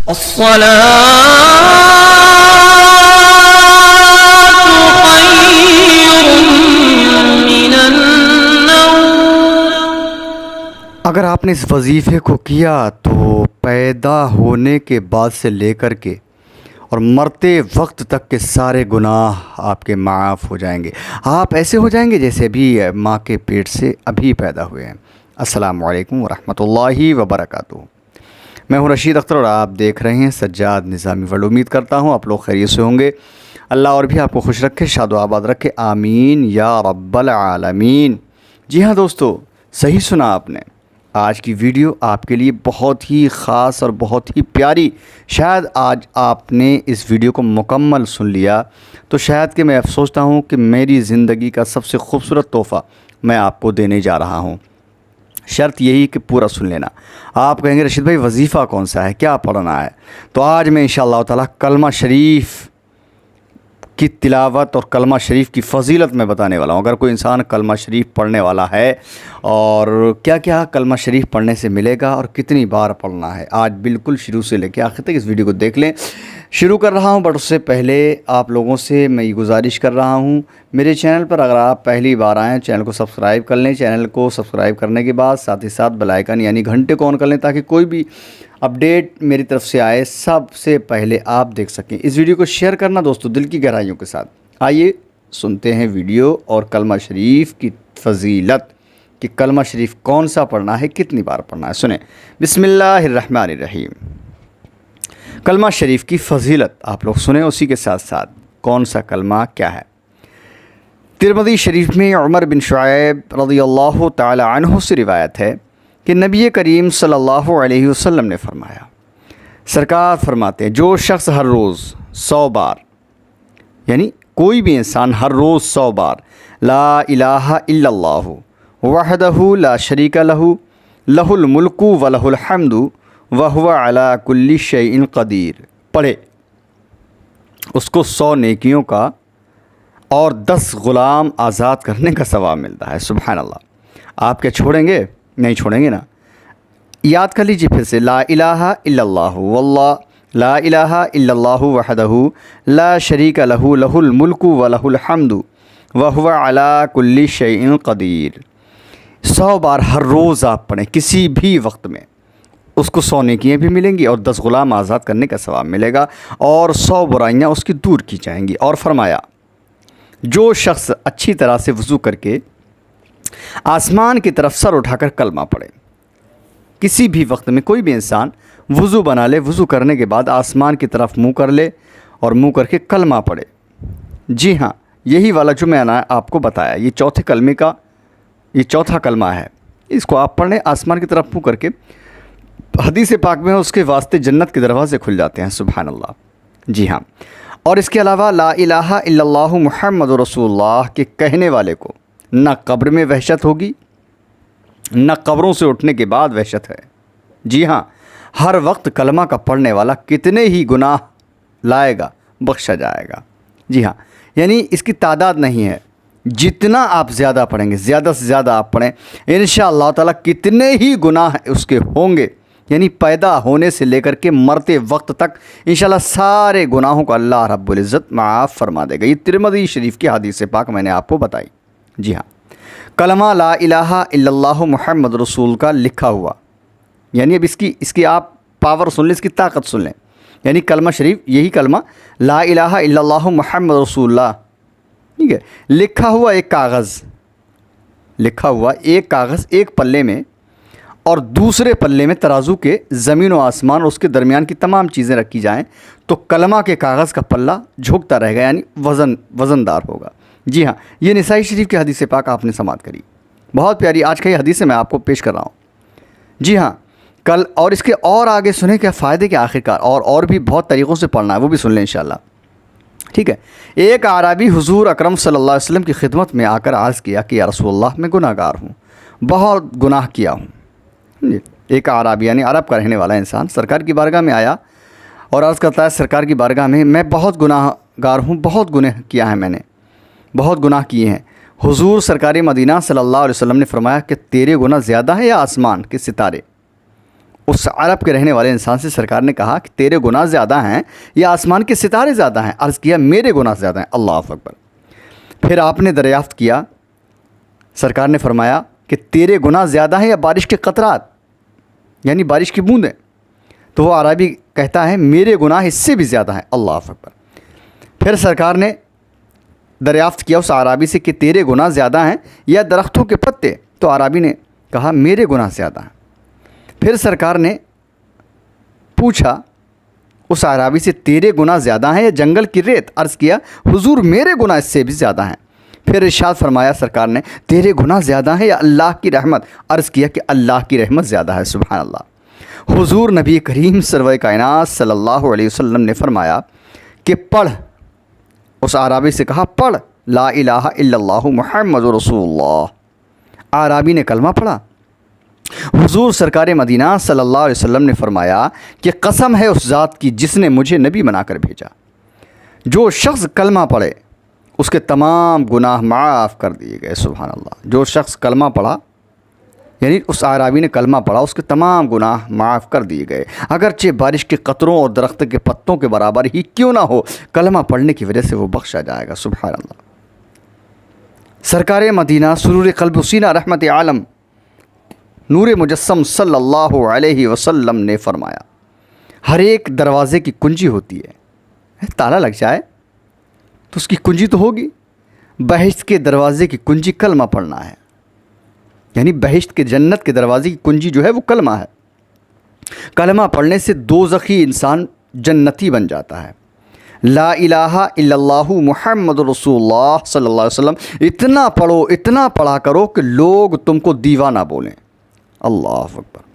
اگر آپ نے اس وظیفے کو کیا تو پیدا ہونے کے بعد سے لے کر کے اور مرتے وقت تک کے سارے گناہ آپ کے معاف ہو جائیں گے. آپ ایسے ہو جائیں گے جیسے بھی ماں کے پیٹ سے ابھی پیدا ہوئے ہیں. السلام علیکم ورحمۃ اللہ وبرکاتہ. میں ہوں رشید اختر اور آپ دیکھ رہے ہیں سجاد نظامی ورلڈ. امید کرتا ہوں آپ لوگ خیریت سے ہوں گے. اللہ اور بھی آپ کو خوش رکھے، شاد و آباد رکھے، آمین یا رب العالمین. جی ہاں دوستو، صحیح سنا آپ نے. آج کی ویڈیو آپ کے لیے بہت ہی خاص اور بہت ہی پیاری. شاید آج آپ نے اس ویڈیو کو مکمل سن لیا تو شاید کہ میں سوچتا ہوں کہ میری زندگی کا سب سے خوبصورت تحفہ میں آپ کو دینے جا رہا ہوں. شرط یہی کہ پورا سن لینا. آپ کہیں گے رشید بھائی وظیفہ کون سا ہے، کیا پڑھنا ہے؟ تو آج میں انشاءاللہ تعالی کلمہ شریف کی تلاوت اور کلمہ شریف کی فضیلت میں بتانے والا ہوں. اگر کوئی انسان کلمہ شریف پڑھنے والا ہے اور کیا کیا کلمہ شریف پڑھنے سے ملے گا اور کتنی بار پڑھنا ہے، آج بالکل شروع سے لے کے آخر تک اس ویڈیو کو دیکھ لیں. شروع کر رہا ہوں، بٹ اس سے پہلے آپ لوگوں سے میں یہ گزارش کر رہا ہوں، میرے چینل پر اگر آپ پہلی بار آئیں چینل کو سبسکرائب کر لیں. چینل کو سبسکرائب کرنے کے بعد ساتھ ہی ساتھ بیل آئیکن یعنی گھنٹے کو آن کر لیں تاکہ کوئی بھی اپڈیٹ میری طرف سے آئے سب سے پہلے آپ دیکھ سکیں. اس ویڈیو کو شیئر کرنا دوستو دل کی گہرائیوں کے ساتھ. آئیے سنتے ہیں ویڈیو اور کلمہ شریف کی فضیلت کہ کلمہ شریف کون سا پڑھنا ہے، کتنی بار پڑھنا ہے. سنیں. بسم اللہ الرحمن الرحیم. کلمہ شریف کی فضیلت آپ لوگ سنیں، اسی کے ساتھ ساتھ کون سا کلمہ کیا ہے. ترمذی شریف میں عمر بن شعیب رضی اللہ تعالی عنہ سے روایت ہے کہ نبی کریم صلی اللہ علیہ وسلم نے فرمایا، سرکار فرماتے ہیں جو شخص ہر روز 100 بار، یعنی کوئی بھی انسان ہر روز 100 بار لا الہ الا اللہ وحدہ لا شریک لہ لہ الملک ولہ الحمد وہو علی کل شیء قدیر پڑھے، اس کو 100 نیکیوں کا اور 10 غلام آزاد کرنے کا ثواب ملتا ہے. سبحان اللہ. آپ کیا چھوڑیں گے؟ نہیں چھوڑیں گے نا. یاد کر لیجیے پھر سے، لا الہ الا اللہ واللہ لا الہ الا اللہ وحدہ لا شریک لہ لہ الملک ولہ الحمد وہو علی کل شیء قدیر. 100 بار ہر روز آپ پڑھیں کسی بھی وقت میں، اس کو 100 نیکیاں بھی ملیں گی اور 10 غلام آزاد کرنے کا ثواب ملے گا اور 100 برائیاں اس کی دور کی جائیں گی. اور فرمایا جو شخص اچھی طرح سے وضو کر کے آسمان کی طرف سر اٹھا کر کلمہ پڑھے، کسی بھی وقت میں کوئی بھی انسان وضو بنا لے، وضو کرنے کے بعد آسمان کی طرف منہ کر لے اور منہ کر کے کلمہ پڑھے. جی ہاں، یہی والا جو میں نے آپ کو بتایا، یہ چوتھے کلمے کا یہ چوتھا کلمہ ہے. اس کو آپ پڑھ لیں آسمان کی طرف منہ کر کے. حدیث پاک میں اس کے واسطے جنت کے دروازے کھل جاتے ہیں. سبحان اللہ. جی ہاں، اور اس کے علاوہ لا الہ الا اللہ محمد رسول اللہ کے کہنے والے کو نہ قبر میں وحشت ہوگی نہ قبروں سے اٹھنے کے بعد وحشت ہے. جی ہاں، ہر وقت کلمہ کا پڑھنے والا کتنے ہی گناہ لائے گا بخشا جائے گا. جی ہاں، یعنی اس کی تعداد نہیں ہے، جتنا آپ زیادہ پڑھیں گے، زیادہ سے زیادہ آپ پڑھیں انشاءاللہ تعالیٰ کتنے ہی گناہ اس کے ہوں گے، یعنی پیدا ہونے سے لے کر کے مرتے وقت تک انشاءاللہ سارے گناہوں کو اللہ رب العزت معاف فرما دے گا. یہ ترمذی شریف کی حدیث پاک میں نے آپ کو بتائی. جی ہاں، کلمہ لا الہ الا اللہ محمد رسول کا لکھا ہوا، یعنی اب اس کی آپ پاور سن لیں، اس کی طاقت سن لیں. یعنی کلمہ شریف یہی کلمہ لا الہ الا اللہ محمد رسول اللہ، ٹھیک ہے، لکھا ہوا ایک کاغذ ایک پلے میں اور دوسرے پلے میں ترازو کے زمین و آسمان اور اس کے درمیان کی تمام چیزیں رکھی جائیں تو کلمہ کے کاغذ کا پلہ جھکتا رہے گا، یعنی وزندار ہوگا. جی ہاں، یہ نسائی شریف کی حدیث پاک آپ نے سماعت کری، بہت پیاری. آج کا یہ حدیث میں آپ کو پیش کر رہا ہوں. جی ہاں، کل اور اس کے اور آگے سنیں کیا فائدے کے آخرکار، اور بھی بہت طریقوں سے پڑھنا ہے، وہ بھی سن لیں انشاءاللہ. ٹھیک ہے. ایک اعرابی حضور اکرم صلی اللہ علیہ وسلم کی خدمت میں آ کر عرض کیا کہ یا رسول اللہ میں گناہ گار ہوں، بہت گناہ کیا ہوں. ایک اعرابی یعنی عرب کا رہنے والا انسان سرکار کی بارگاہ میں آیا اور عرض کرتا ہے سرکار کی بارگاہ میں بہت گناہ گار ہوں، بہت گناہ کیا ہے، میں نے بہت گناہ کیے ہیں. حضور سرکار مدینہ صلی اللہ علیہ وسلم نے فرمایا کہ تیرے گناہ زیادہ ہے یا آسمان کے ستارے؟ اس عرب کے رہنے والے انسان سے سرکار نے کہا کہ تیرے گناہ زیادہ ہیں یا آسمان کے ستارے زیادہ ہیں؟ عرض کیا میرے گناہ زیادہ ہیں۔ اللہ اکبر۔ پھر آپ نے دریافت کیا، سرکار نے فرمایا کہ تیرے گناہ زیادہ ہیں یا بارش کے قطرات، یعنی بارش کی بوندیں؟ تو وہ عربی کہتا ہے میرے گناہ اس سے بھی زیادہ ہیں۔ اللہ اکبر۔ پھر سرکار نے دریافت کیا اس عربی سے کہ تیرے گناہ زیادہ ہیں یا درختوں کے پتے؟ تو عربی نے کہا میرے گناہ زیادہ ہیں۔ پھر سرکار نے پوچھا اس عربی سے تیرے گناہ زیادہ ہیں یا جنگل کی ریت؟ عرض کیا حضور میرے گناہ اس سے بھی زیادہ ہیں۔ پھر ارشاد فرمایا سرکار نے تیرے گناہ زیادہ ہیں یا اللہ کی رحمت؟ عرض کیا کہ اللہ کی رحمت زیادہ ہے۔ سبحان اللہ۔ حضور نبی کریم سرور کائنات صلی اللہ علیہ وسلم نے فرمایا کہ پڑھ، اس عربی سے کہا پڑھ لا الہ الا اللہ محمد رسول اللہ۔ عربی نے کلمہ پڑھا۔ حضور سرکار مدینہ صلی اللہ علیہ وسلم نے فرمایا کہ قسم ہے اس ذات کی جس نے مجھے نبی بنا کر بھیجا، جو شخص کلمہ پڑھے اس کے تمام گناہ معاف کر دیے گئے۔ سبحان اللہ۔ جو شخص کلمہ پڑھا، یعنی اس عربی نے کلمہ پڑھا، اس کے تمام گناہ معاف کر دیے گئے، اگرچہ بارش کے قطروں اور درخت کے پتوں کے برابر ہی کیوں نہ ہو، کلمہ پڑھنے کی وجہ سے وہ بخشا جائے گا۔ سبحان اللہ۔ سرکار مدینہ سرور قلب و سینہ رحمت عالم نور مجسم صلی اللہ علیہ وسلم نے فرمایا ہر ایک دروازے کی کنجی ہوتی ہے، تالا لگ جائے تو اس کی کنجی تو ہوگی۔ بہشت کے دروازے کی کنجی کلمہ پڑھنا ہے، یعنی بہشت کے جنت کے دروازے کی کنجی جو ہے وہ کلمہ ہے۔ کلمہ پڑھنے سے دوزخی انسان جنتی بن جاتا ہے۔ لا الہ الا اللہ محمد رسول اللہ صلی اللہ علیہ وسلم اتنا پڑھو، اتنا پڑھا کرو کہ لوگ تم کو دیوانہ بولیں۔ اللہ اکبر۔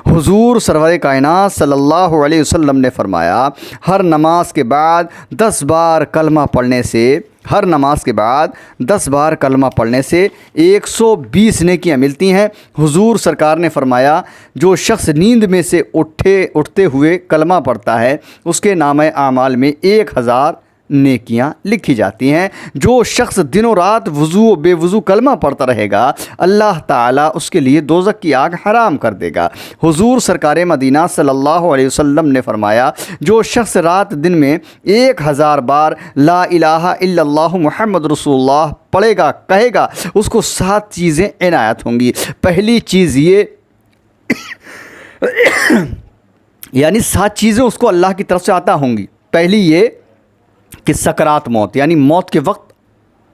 حضور سرور کائنات صلی اللہ علیہ وسلم نے فرمایا ہر نماز کے بعد 10 بار کلمہ پڑھنے سے، ہر نماز کے بعد 10 بار کلمہ پڑھنے سے 120 نیکیاں ملتی ہیں۔ حضور سرکار نے فرمایا جو شخص نیند میں سے اٹھتے ہوئے کلمہ پڑھتا ہے اس کے نامہ اعمال میں 1000 نیکیاں لکھی جاتی ہیں۔ جو شخص دنوں رات وضو و بے وضو کلمہ پڑھتا رہے گا اللہ تعالیٰ اس کے لیے دوزخ کی آگ حرام کر دے گا۔ حضور سرکار مدینہ صلی اللہ علیہ وسلم نے فرمایا جو شخص رات دن میں 1000 بار لا الہ الا اللہ محمد رسول اللہ پڑھے گا، کہے گا، اس کو 7 چیزیں عنایت ہوں گی۔ پہلی چیز یہ یعنی 7 چیزیں اس کو اللہ کی طرف سے عطا ہوں گی۔ پہلی یہ کہ سکرات موت، یعنی موت کے وقت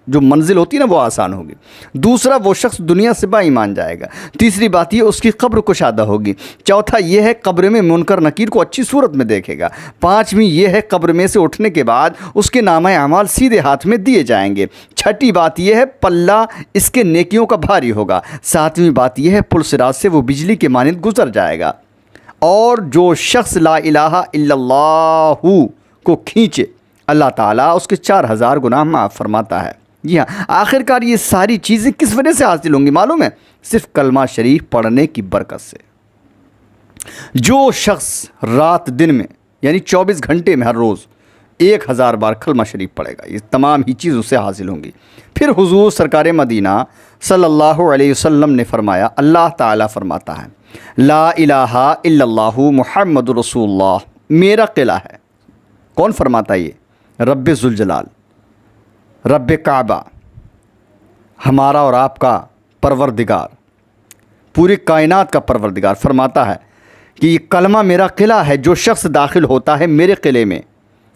جو منزل ہوتی ہے نا وہ آسان ہوگی۔ دوسرا وہ شخص دنیا سے با ایمان جائے گا۔ تیسری بات یہ اس کی قبر کشادہ ہوگی۔ چوتھا یہ ہے قبر میں منکر نکیر کو اچھی صورت میں دیکھے گا۔ پانچویں یہ ہے قبر میں سے اٹھنے کے بعد اس کے نامہ اعمال سیدھے ہاتھ میں دیے جائیں گے۔ چھٹی بات یہ ہے پلہ اس کے نیکیوں کا بھاری ہوگا۔ ساتویں بات یہ ہے پل صراط سے وہ بجلی کے مانند گزر جائے گا۔ اور جو شخص لا الہ الا اللہ کو کھینچے اللہ تعالیٰ اس کے 4000 گناہ معاف فرماتا ہے۔ جی ہاں، آخر کار یہ ساری چیزیں کس وجہ سے حاصل ہوں گی معلوم ہے؟ صرف کلمہ شریف پڑھنے کی برکت سے۔ جو شخص رات دن میں یعنی 24 گھنٹے میں ہر روز 1000 بار کلمہ شریف پڑھے گا یہ تمام ہی چیز اس سے حاصل ہوں گی۔ پھر حضور سرکار مدینہ صلی اللہ علیہ وسلم نے فرمایا اللہ تعالیٰ فرماتا ہے لا الہ الا اللہ محمد رسول اللہ میرا قلعہ ہے۔ کون فرماتا ہے یہ؟ رب ذوالجلال، رب کعبہ، ہمارا اور آپ کا پروردگار، پوری کائنات کا پروردگار فرماتا ہے کہ یہ کلمہ میرا قلعہ ہے، جو شخص داخل ہوتا ہے میرے قلعے میں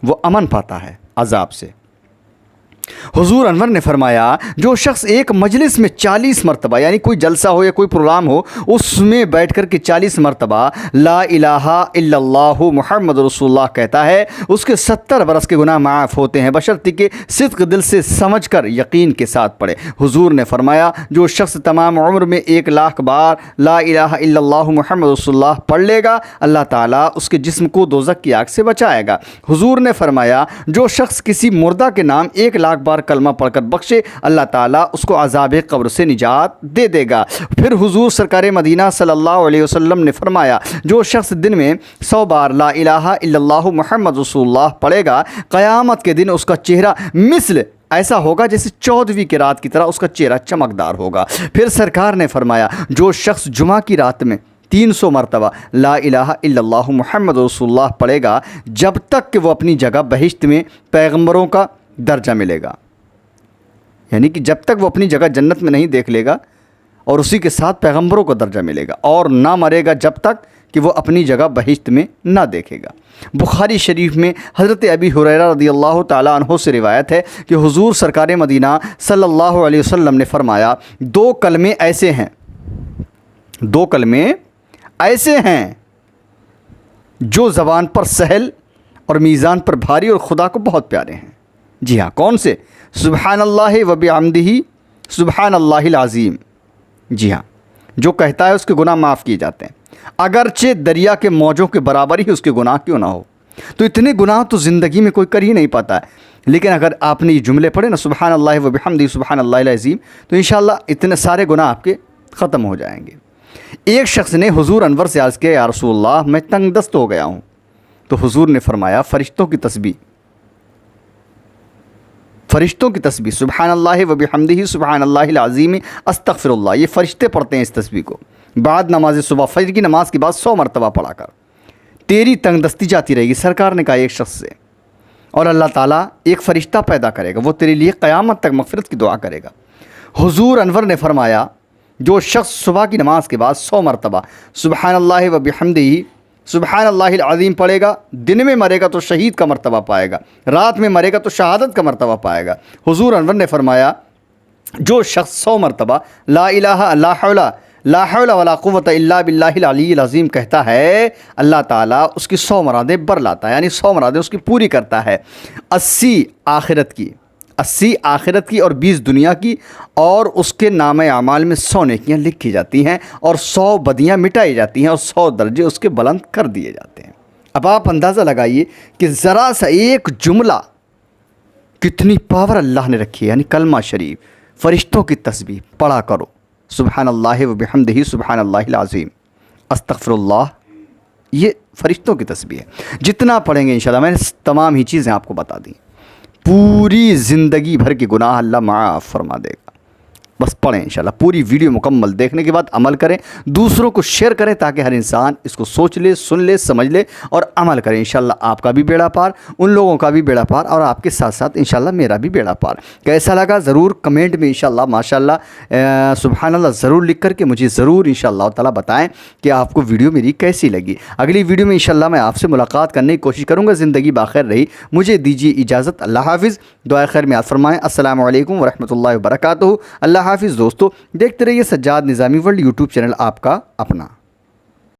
وہ امن پاتا ہے عذاب سے۔ حضور انور نے فرمایا جو شخص ایک مجلس میں 40 مرتبہ یعنی کوئی جلسہ ہو یا کوئی پروگرام ہو اس میں بیٹھ کر کے 40 مرتبہ لا الہ الا اللہ محمد رسول اللہ kehta ہے اس کے 70 برس کے گناہ معاف ہوتے ہیں بشرطیکہ کہ صدق دل سے سمجھ کر یقین کے ساتھ پڑھے۔ حضور نے فرمایا جو شخص تمام عمر میں 1,00,000 بار لا الہ الا اللہ محمد رسول اللہ پڑھ لے گا اللہ تعالیٰ اس کے جسم کو دوزخ کی آگ سے بچائے گا۔ حضور نے فرمایا جو شخص کسی مردہ کے نام 1,00,000 بار کلمہ پڑھ کر بخشے اللہ تعالیٰ اس کو عذاب قبر سے نجات دے دے گا۔ پھر حضور سرکار مدینہ صلی اللہ علیہ وسلم نے فرمایا جو شخص دن میں 100 بار لا الہ الا اللہ محمد رسول اللہ پڑھے گا قیامت کے دن اس کا چہرہ مثل ایسا ہوگا جیسے 14ویں کی رات کی طرح اس کا چہرہ چمکدار ہوگا۔ پھر سرکار نے فرمایا جو شخص جمعہ کی رات میں 300 مرتبہ لا الہ الا اللہ محمد رسول اللہ پڑھے گا جب تک کہ وہ اپنی جگہ بہشت میں پیغمبروں کا درجہ ملے گا، یعنی کہ جب تک وہ اپنی جگہ جنت میں نہیں دیکھ لے گا اور اسی کے ساتھ پیغمبروں کو درجہ ملے گا، اور نہ مرے گا جب تک کہ وہ اپنی جگہ بہشت میں نہ دیکھے گا۔ بخاری شریف میں حضرت ابی ہریرہ رضی اللہ تعالیٰ عنہ سے روایت ہے کہ حضور سرکار مدینہ صلی اللہ علیہ وسلم نے فرمایا، 2 کلمے ایسے ہیں، 2 کلمے ایسے ہیں جو زبان پر سہل اور میزان پر بھاری اور خدا کو بہت پیارے ہیں۔ جی ہاں، کون سے؟ سبحان اللہ و بحمدہ سبحان اللہ العظیم۔ جی ہاں، جو کہتا ہے اس کے گناہ معاف کیے جاتے ہیں، اگرچہ دریا کے موجوں کے برابر ہی اس کے گناہ کیوں نہ ہو۔ تو اتنے گناہ تو زندگی میں کوئی کر ہی نہیں پاتا ہے، لیکن اگر آپ نے یہ جملے پڑھے نا، سبحان اللہ و بحمدہ سبحان اللہ العظیم، تو انشاءاللہ اتنے سارے گناہ آپ کے ختم ہو جائیں گے۔ ایک شخص نے حضور انور سے عرض کیا، یا رسول اللہ میں تنگ دست ہو گیا ہوں۔ تو حضور نے فرمایا، فرشتوں کی تسبیح، فرشتوں کی تسبیح سبحان اللہ و بحمدہ سبحان اللہ العظیم استغفر اللہ، یہ فرشتے پڑھتے ہیں اس تسبیح کو بعد نماز صبح، فجر کی نماز کے بعد 100 مرتبہ پڑھا کر، تیری تنگ دستی جاتی رہے گی۔ سرکار نے کہا ایک شخص سے، اور اللہ تعالیٰ ایک فرشتہ پیدا کرے گا، وہ تیرے لیے قیامت تک مغفرت کی دعا کرے گا۔ حضور انور نے فرمایا، جو شخص صبح کی نماز کے بعد 100 مرتبہ سبحان اللہ و بحمدہ سبحان اللہ العظیم پڑھے گا، دن میں مرے گا تو شہید کا مرتبہ پائے گا، رات میں مرے گا تو شہادت کا مرتبہ پائے گا۔ حضور انور نے فرمایا، جو شخص 100 مرتبہ لا الہ لا حول ولا قوت الا باللہ العلی العظیم کہتا ہے، اللہ تعالیٰ اس کی 100 مرادیں بر لاتا ہے، یعنی 100 مرادیں اس کی پوری کرتا ہے۔ 80 آخرت کی اور 20 دنیا کی، اور اس کے نام اعمال میں 100 نیکیاں لکھی جاتی ہیں، اور 100 بدیاں مٹائی جاتی ہیں، اور 100 درجے اس کے بلند کر دیے جاتے ہیں۔ اب آپ اندازہ لگائیے کہ ذرا سا ایک جملہ کتنی پاور اللہ نے رکھی ہے، یعنی کلمہ شریف، فرشتوں کی تسبیح پڑھا کرو، سبحان اللہ و بحمدہ سبحان اللہ العظیم استغفر اللہ، یہ فرشتوں کی تسبیح ہے۔ جتنا پڑھیں گے انشاءاللہ، میں نے تمام ہی چیزیں آپ کو بتا دیں، پوری زندگی بھر کے گناہ اللہ معاف فرما دے گا۔ بس پڑھیں انشاءاللہ، پوری ویڈیو مکمل دیکھنے کے بعد عمل کریں، دوسروں کو شیئر کریں تاکہ ہر انسان اس کو سوچ لے، سن لے، سمجھ لے اور عمل کریں۔ انشاءاللہ آپ کا بھی بیڑا پار، ان لوگوں کا بھی بیڑا پار، اور آپ کے ساتھ ساتھ انشاءاللہ میرا بھی بیڑا پار۔ کیسا لگا ضرور کمنٹ میں انشاءاللہ ماشاءاللہ سبحان اللہ ضرور لکھ کر کے مجھے ضرور انشاءاللہ تعالیٰ بتائیں کہ آپ کو ویڈیو میری کیسی لگی۔ اگلی ویڈیو میں انشاءاللہ میں آپ سے ملاقات کرنے کی کوشش کروں گا۔ زندگی باخیر رہی، مجھے دیجیے اجازت، اللہ حافظ، دعائے خیر میں یاد فرمائیں۔ السلام علیکم ورحمۃ اللہ وبرکاتہ۔ اللہ حافظ دوستو، دیکھتے رہیے سجاد نظامی ورلڈ یوٹیوب چینل آپ کا اپنا۔